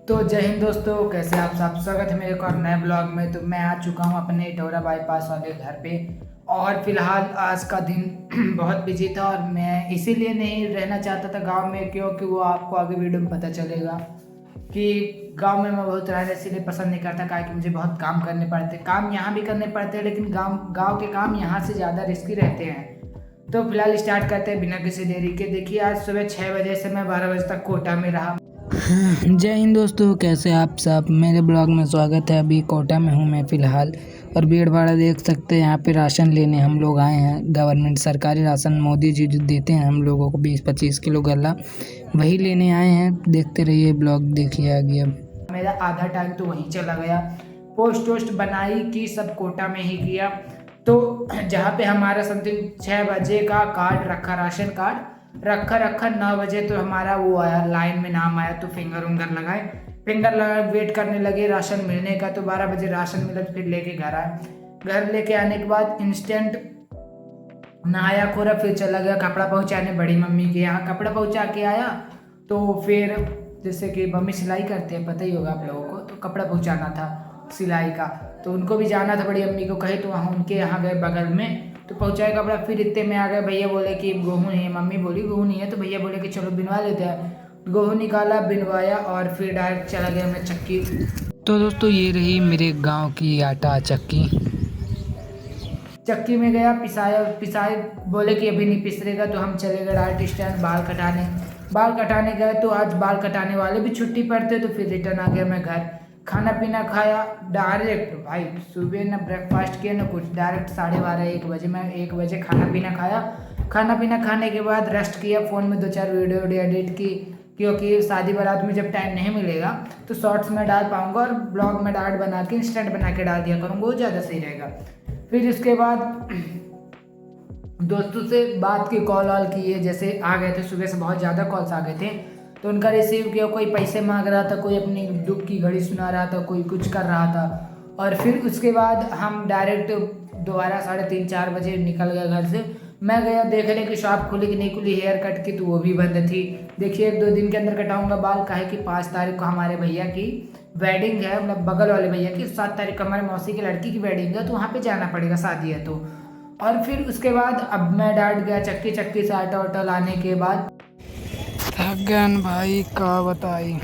तो जय हिंद दोस्तों, कैसे आप सब। स्वागत है मेरे एक और नए ब्लॉग में। तो मैं आ चुका हूँ अपने इटौरा बाईपास वाले घर पे। और फिलहाल आज का दिन बहुत बिजी था और मैं इसीलिए नहीं रहना चाहता था गांव में, क्योंकि वो आपको आगे वीडियो में पता चलेगा कि गांव में मैं बहुत रहना इसीलिए पसंद नहीं करता, कारण कि मुझे बहुत काम करने पड़ते। काम यहाँ भी करने पड़ते हैं, लेकिन गाँव के काम यहाँ से ज़्यादा रिस्की रहते हैं। तो फिलहाल स्टार्ट करते हैं बिना किसी देरी के। देखिए, आज सुबह 6 बजे से मैं 12 बजे तक कोटा में रहा। जय हिंद दोस्तों, कैसे आप सब। मेरे ब्लॉग में स्वागत है। अभी कोटा में हूँ मैं फ़िलहाल, और भीड़ भाड़ देख सकते हैं। यहाँ पे राशन लेने हम लोग आए हैं। गवर्नमेंट सरकारी राशन मोदी जी जो देते हैं हम लोगों को 20-25 किलो गल्ला, वही लेने आए हैं। देखते रहिए ब्लॉग, देखिए आगे। अब मेरा आधा टाइम तो वहीं चला गया। पोस्ट वोस्ट बनाई की सब कोटा में ही किया। तो जहाँ पे हमारा समथिंग 6 बजे का कार्ड रखा, राशन कार्ड रखा 9 बजे तो हमारा वो आया, लाइन में नाम आया। तो फिंगर लगाए, वेट करने लगे राशन मिलने का। तो 12 बजे राशन मिला, तो फिर लेके घर आए। घर लेके आने के बाद इंस्टेंट नहाया खोरा, फिर चला गया कपड़ा पहुँचाने बड़ी मम्मी के यहाँ। कपड़ा पहुँचा के आया तो फिर जैसे कि मम्मी सिलाई करते हैं, पता ही होगा आप लोगों को। तो कपड़ा पहुँचाना था सिलाई का, तो उनको भी जाना था बड़ी अम्मी को कहे, तो वहाँ उनके यहाँ गए बगल में। तो पहुँचाए कपड़ा, फिर इतने में आ गए भैया, बोले कि गेहूँ नहीं है। मम्मी बोली गेहूँ नहीं है, तो भैया बोले कि चलो बिनवा लेते हैं। गेहूँ निकाला, बिनवाया, और फिर डायरेक्ट चला गया मैं चक्की। तो दोस्तों, ये रही मेरे गांव की आटा चक्की में गया, पिसाए। बोले कि अभी नहीं पिसरेगा, तो हम चले गए डायरेक्ट स्टैंड बाल कटाने गए। तो आज बाल कटाने वाले भी छुट्टी पड़ते, तो फिर रिटर्न आ गया मैं घर। खाना पीना खाया डायरेक्ट भाई, सुबह ना ब्रेकफास्ट किया ना कुछ, डायरेक्ट 12:30 1 बजे मैं 1 बजे खाना पीना खाया। खाना पीना खाने के बाद रेस्ट किया, फ़ोन में 2-4 वीडियो एडिट की, क्योंकि शादी बारात में जब टाइम नहीं मिलेगा तो शॉर्ट्स में डाल पाऊँगा, और ब्लॉग में डार्ट बना के इंस्टेंट बना के डाल दिया करूँगा, वो ज़्यादा सही रहेगा। फिर इसके बाद दोस्तों से बात की, कॉल वॉल किए। जैसे आ गए थे सुबह से, बहुत ज़्यादा कॉल्स आ गए थे, तो उनका रिसीव किया। कोई पैसे मांग रहा था, कोई अपनी दुख की घड़ी सुना रहा था, कोई कुछ कर रहा था। और फिर उसके बाद हम डायरेक्ट दोबारा 3:30-4 बजे निकल गए घर से। मैं गया देखने की शॉप खुली कि नहीं खुली, हेयर कट की, तो वो भी बंद थी। देखिए 1-2 दिन के अंदर कटाऊंगा बाल, काहे कि 5 तारीख को हमारे भैया की वेडिंग है, मतलब बगल वाले भैया की। 7 तारीख को हमारे मौसी की लड़की की वेडिंग है, तो वहाँ पे जाना पड़ेगा, शादी है तो। और फिर उसके बाद अब मैं डाट गया चक्की से आटा वाटा लाने के बाद। थगन भाई का बताई,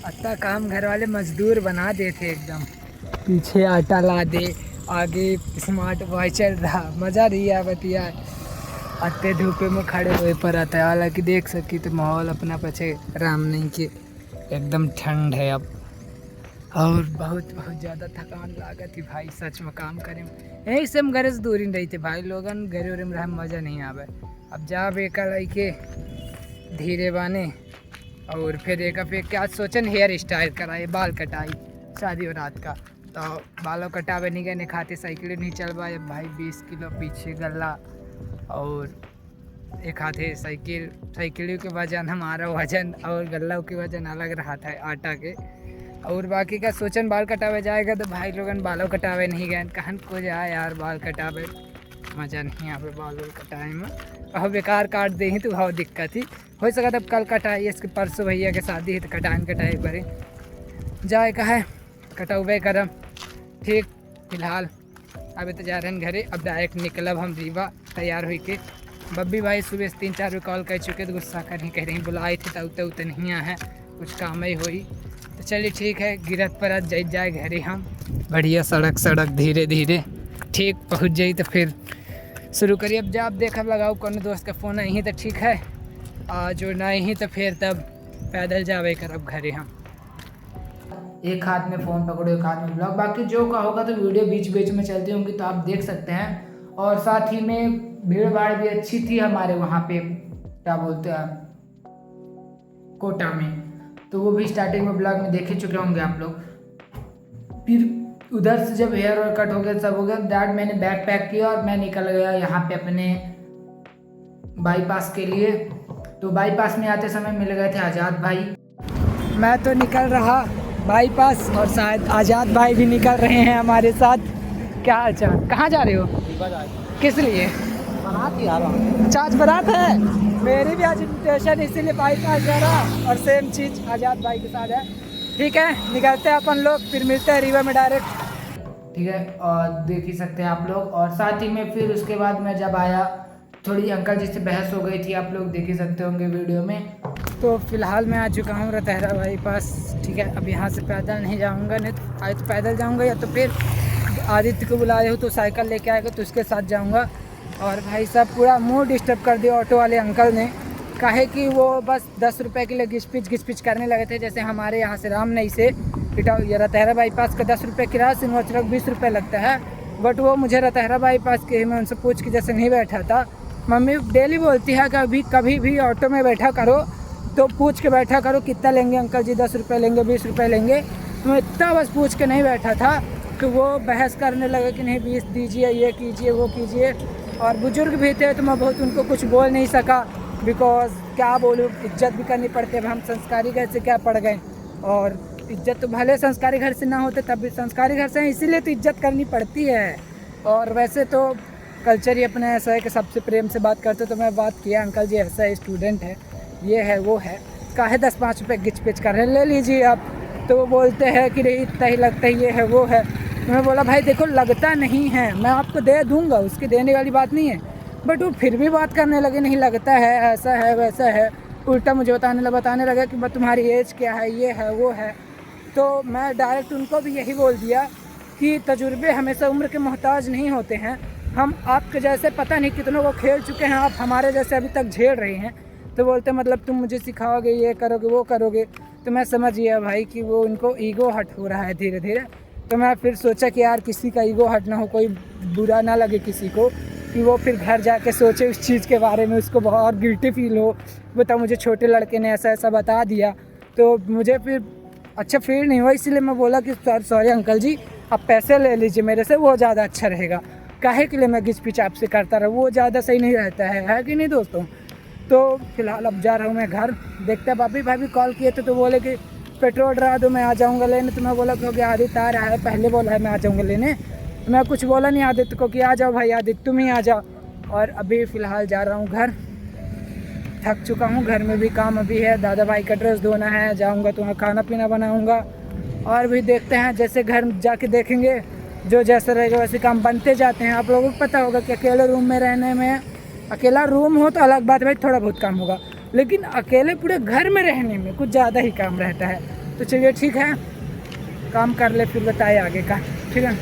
अच्छा काम घर वाले मजदूर बना देते एकदम। पीछे आटा ला दे, आगे स्मार्ट बॉय चल रहा, मज़ा नहीं आया बतिया। अत्ते धूपे में खड़े हुए पर आता है। हालांकि देख सकी तो माहौल अपना पीछे राम नहीं के एकदम ठंड है अब, और बहुत ज़्यादा थकान लागत थी भाई। सच में काम करें यही से हम घर से दूर ही रही थे भाई लोगन, घरे उरे में रह मज़ा नहीं आवे। अब जा बेका लाई के धीरे बाने, और फिर एक क्या सोचन हेयर स्टाइल कराए, बाल कटाई शादी और रात का। तो बालों कटावे नहीं गए, खाते साइकिल नहीं चल पाए भाई। 20 किलो पीछे गला, और एक हाथे साइकिल के वजन, हमारा वजन और गल्ला के वजन अलग रहा था आटा के। और बाकी का सोचन बाल कटावे जाएगा, तो भाई लोगन बालों कटावे नहीं गए। कहन को जाए यार बाल कटावे, मज़ा नहीं आवे बाल कटाए में, और बेकार काट दे ही तो बहुत दिक्कत ही हो सका। तब कल कटाई, इसके परसों भैया के शादी है, तो कटाए करे जाए का है, कटौबे करम। ठीक, फिलहाल अभी तो जा रहे हैं घरे। अब डायरेक्ट निकलब हम रीवा तैयार हुई के। बब्बी भाई सुबह से 3-4 बजे कॉल कर चुके, तो गुस्सा कर कह रही बुलाए थे तब नहीं आए, कुछ काम ही हुई। तो चलिए ठीक है, गिरत पर आज जाए घरे हम। बढ़िया सड़क धीरे धीरे ठीक पहुँच जाई, तो फिर शुरू करिए। अब जब देखब लगाओ कौन दोस्त का फ़ोन आई तो ठीक है, जो नहीं तो फिर तब पैदल जावे करब घरे हम। एक हाथ में फ़ोन पकड़ो, एक हाथ में ब्लॉग। बाकी जो का होगा तो वीडियो बीच में चलती होंगी, तो आप देख सकते हैं। और साथ ही में भीड़ भाड़ भी अच्छी थी हमारे वहाँ पे, क्या बोलते हैं, कोटा में। तो वो भी स्टार्टिंग में ब्लॉग में देख ही चुके होंगे आप लोग। फिर उधर से जब हेयर और कट हो गया, सब हो गया, डैड मैंने बैग पैक किया और मैं निकल गया यहाँ पे अपने बाईपास के लिए। तो बाईपास में आते समय मिल गए थे आज़ाद भाई। मैं तो निकल रहा बाईपास, और शायद आज़ाद भाई भी निकल रहे हैं हमारे साथ। क्या अच्छा, कहाँ जा रहे हो, किस लिए? अच्छा आज बारात है, मेरी भी आज इन्विटेशन, इसीलिए भाई पास जा रहा और सेम चीज़ आज़ाद भाई के साथ है। ठीक है, निकलते हैं अपन लोग, फिर मिलते हैं रीवा में डायरेक्ट। ठीक है, और देख ही सकते हैं आप लोग। और साथ ही में फिर उसके बाद मैं जब आया, थोड़ी अंकल जी से बहस हो गई थी, आप लोग देख ही सकते होंगे वीडियो में। तो फिलहाल मैं आ चुका हूँ रतहरा भाई पास। ठीक है, अब यहाँ से पैदल नहीं जाऊँगा, नहीं तो आज तो पैदल जाऊँगा, या तो फिर आदित्य को बुलाए हो तो साइकिल लेके आएगा तो उसके साथ जाऊँगा। और भाई साहब पूरा मूड डिस्टर्ब कर दिया ऑटो वाले अंकल ने, काहे कि वो बस 10 रुपये के लिए घिच पिच करने लगे थे। जैसे हमारे यहाँ से रामनई से रतहरा बाईपास का 10 रुपये किराया, सिंहाचरक 20 रुपये लगता है। बट वो मुझे रतहरा बाईपास के मैं उनसे पूछ के जैसे नहीं बैठा था। मम्मी डेली बोलती है कि कभी भी ऑटो में बैठा करो तो पूछ के बैठा करो कितना लेंगे अंकल जी, 10 रुपये लेंगे 20 रुपये लेंगे। तो मैं इतना बस पूछ के नहीं बैठा था कि वो बहस करने लगे कि नहीं 20 दीजिए, ये कीजिए वो कीजिए। और बुजुर्ग भी थे तो मैं बहुत उनको कुछ बोल नहीं सका, बिकॉज क्या बोलूँ, इज्जत भी करनी पड़ती है। अब हम संस्कारी घर से क्या पड़ गए, और इज्जत तो भले संस्कारी घर से ना होते तब भी संस्कारी घर से हैं, इसीलिए तो इज्जत करनी पड़ती है। और वैसे तो कल्चर ही अपने ऐसा है कि सबसे प्रेम से बात करते, तो मैं बात किया अंकल जी ऐसा है, स्टूडेंट है, ये है वो है, काहे 10-5 रुपये गिच पिच कर रहे हैं, ले लीजिए आप। तो वो बोलते हैं कि नहीं इतना ही लगता है, ये है वो है। तो मैं बोला भाई देखो लगता नहीं है, मैं आपको दे दूंगा, उसकी देने वाली बात नहीं है। बट वो फिर भी बात करने लगे नहीं लगता है, ऐसा है वैसा है, उल्टा मुझे बताने लगा कि तुम्हारी एज क्या है, ये है वो है। तो मैं डायरेक्ट उनको भी यही बोल दिया कि तजुर्बे हमेशा उम्र के मोहताज नहीं होते हैं। हम आपके जैसे पता नहीं कितनों को खेल चुके हैं, आप हमारे जैसे अभी तक झेल रहे हैं। तो बोलते मतलब तुम मुझे सिखाओगे, ये करोगे वो करोगे। तो मैं समझ गया भाई कि वो उनको ईगो हट हो रहा है धीरे धीरे। तो मैं फिर सोचा कि यार किसी का ईगो हट ना हो, कोई बुरा ना लगे किसी को, कि वो फिर घर जाके सोचे उस चीज़ के बारे में, उसको बहुत गिल्टी फील हो। बता मुझे छोटे लड़के ने ऐसा ऐसा बता दिया, तो मुझे फिर अच्छा फील नहीं हुआ। इसीलिए मैं बोला कि सॉरी अंकल जी, आप पैसे ले लीजिए मेरे से, वो ज़्यादा अच्छा रहेगा। काहे के लिए मैं घिच पिच आपसे करता रहा, वो ज़्यादा सही नहीं रहता है कि नहीं दोस्तों। तो फिलहाल अब जा रहा हूँ मैं घर। देखते हैं, भाभी कॉल किए थे तो बोले कि पेट्रोल डरा दो, मैं आ जाऊँगा लेने। तो मैं बोला कि आदित्य आ रहा है, पहले बोला है मैं आ जाऊँगा लेने। तो मैं कुछ बोला नहीं आदित्य को कि आ जाओ भाई आदित्य तुम ही आ जाओ। और अभी फ़िलहाल जा रहा हूँ घर, थक चुका हूँ, घर में भी काम अभी है, दादा भाई का ड्रेस धोना है, जाऊँगा तो वहाँ खाना पीना बनाऊँगा। और भी देखते हैं, जैसे घर जाके देखेंगे जो जैसे रहेगा वैसे काम बनते जाते हैं। आप लोगों को पता होगा कि अकेले रूम में रहने में, अकेला रूम हो तो अलग बात भाई, थोड़ा बहुत काम होगा, लेकिन अकेले पूरे घर में रहने में कुछ ज़्यादा ही काम रहता है। तो चलिए ठीक है, काम कर ले फिर बताए आगे का, ठीक है।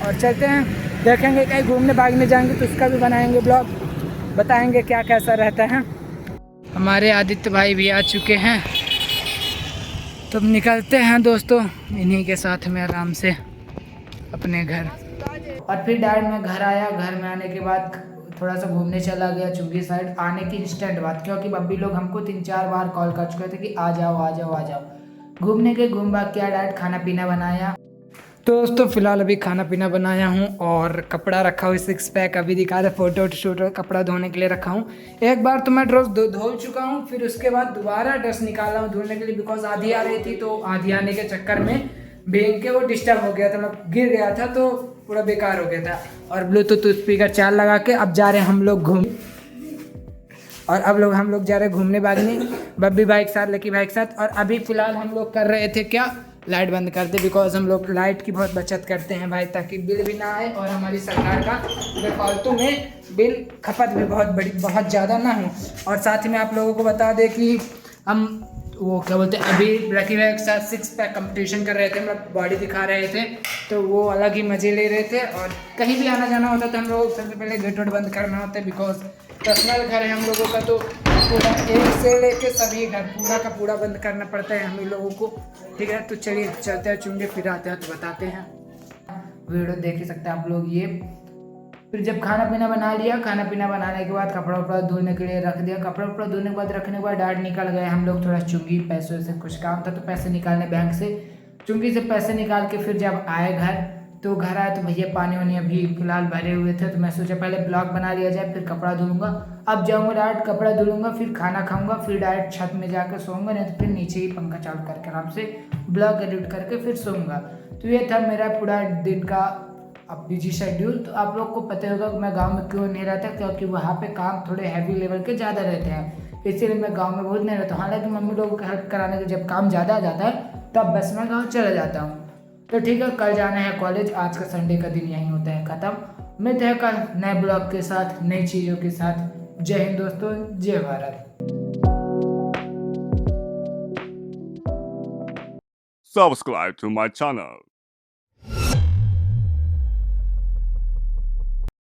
और चलते हैं, देखेंगे कहीं घूमने भागने जाएंगे तो उसका भी बनाएंगे ब्लॉग, बताएंगे क्या कैसा रहता है। हमारे आदित्य भाई भी आ चुके हैं, तो निकलते हैं दोस्तों इन्हीं के साथ में आराम से अपने घर। और फिर डायरेक्ट मैं घर आया। घर में आने के बाद थोड़ा सा घूमने चला गया चुंगी साइड। आने की इंस्टेंट बात, क्योंकि बब्बी लोग हमको 3-4 बार कॉल कर चुके थे कि आ जाओ आ जाओ आ जाओ। घूमने के घूम भाग किया, डायरेक्ट खाना पीना बनाया। तो दोस्तों फिलहाल अभी खाना पीना बनाया हूँ और कपड़ा रखा हूँ, 6 पैक अभी दिखा रहे, फोटो शूट कपड़ा धोने के लिए रखा हूँ। एक बार तो मैं ड्रेस धो चुका हूँ, फिर उसके बाद दोबारा ड्रेस निकाला हूँ धोने के लिए, बिकॉज आधी आ रही थी। तो आधी आने के चक्कर में भीग के वो डिस्टर्ब हो गया था, मैं गिर गया था तो पूरा बेकार हो गया था। और ब्लूटूथ स्पीकर 4 लगा के अब जा रहे हैं हम लोग घूम, और अब हम लोग जा रहे हैं घूमने भागने, बब्बी भाई के साथ, लकी भाई के साथ। और अभी फ़िलहाल हम लोग कर रहे थे क्या, लाइट बंद कर दे, बिकॉज हम लोग लाइट की बहुत बचत करते हैं भाई, ताकि बिल भी ना आए और हमारी सरकार का बेफालतू में बिल खपत भी बहुत ज़्यादा ना हो। और साथ ही में आप लोगों को बता दें कि हम वो क्या बोलते हैं, अभी लकी भाई के साथ 6 पैक कंपटीशन कर रहे थे, मतलब बॉडी दिखा रहे थे, तो वो अलग ही मज़े ले रहे थे। और कहीं भी आना जाना होता तो हम लोग सबसे पहले गेट वेट बंद करना होता है, बिकॉज पर्सनल घर है हम लोगों का, तो पूरा एक से लेके सभी घर पूरा का पूरा बंद करना पड़ता है हम लोगों को, ठीक है। तो चलिए चलते हैं चुंगे, फिर आते हैं तो बताते हैं। वीडियो देख ही सकते हैं आप लोग। ये फिर जब खाना पीना बना लिया, खाना पीना बनाने के बाद कपड़ा वपड़ा धोने के लिए रख दिया, कपड़ा वपड़ा धोने के बाद रखने के बाद डायरेक्ट निकल गए हम लोग थोड़ा चुंगी, पैसों से कुछ काम था तो पैसे निकालने बैंक से, चुंगी से पैसे निकाल के फिर जब आए घर, तो घर आए तो भैया पानी वानी अभी फिलहाल भरे हुए थे, तो मैं सोचा पहले ब्लॉग बना लिया जाए, फिर कपड़ा धुलूंगा। अब जाऊँगा डायरेक्ट कपड़ा धुलूंगा, फिर खाना खाऊंगा, फिर डायरेक्ट छत में जाकर सोऊंगा, नहीं तो फिर नीचे ही पंखा चालू करके आराम से ब्लॉग एडिट करके फिर सोऊंगा। तो ये था मेरा पूरा दिन का अब बिजी शेड्यूल, तो आप लोग को पता होगा कि मैं गांव में क्यों नहीं रहता, क्योंकि वहाँ पे काम थोड़े हैवी लेवल के ज़्यादा रहते हैं, इसीलिए मैं गांव में बहुत नहीं रहता हूँ। हालांकि मम्मी लोगों को हेल्प कराने के जब काम ज़्यादा आ जाता है तब बस मैं गाँव चला जाता हूँ। तो ठीक है, कल जाना है कॉलेज, आज का संडे का दिन यहीं होता है ख़त्म। मिलते हैं कल नए ब्लॉग के साथ, नई चीज़ों के साथ। जय हिंद दोस्तों, जय Bharat. Subscribe to my channel.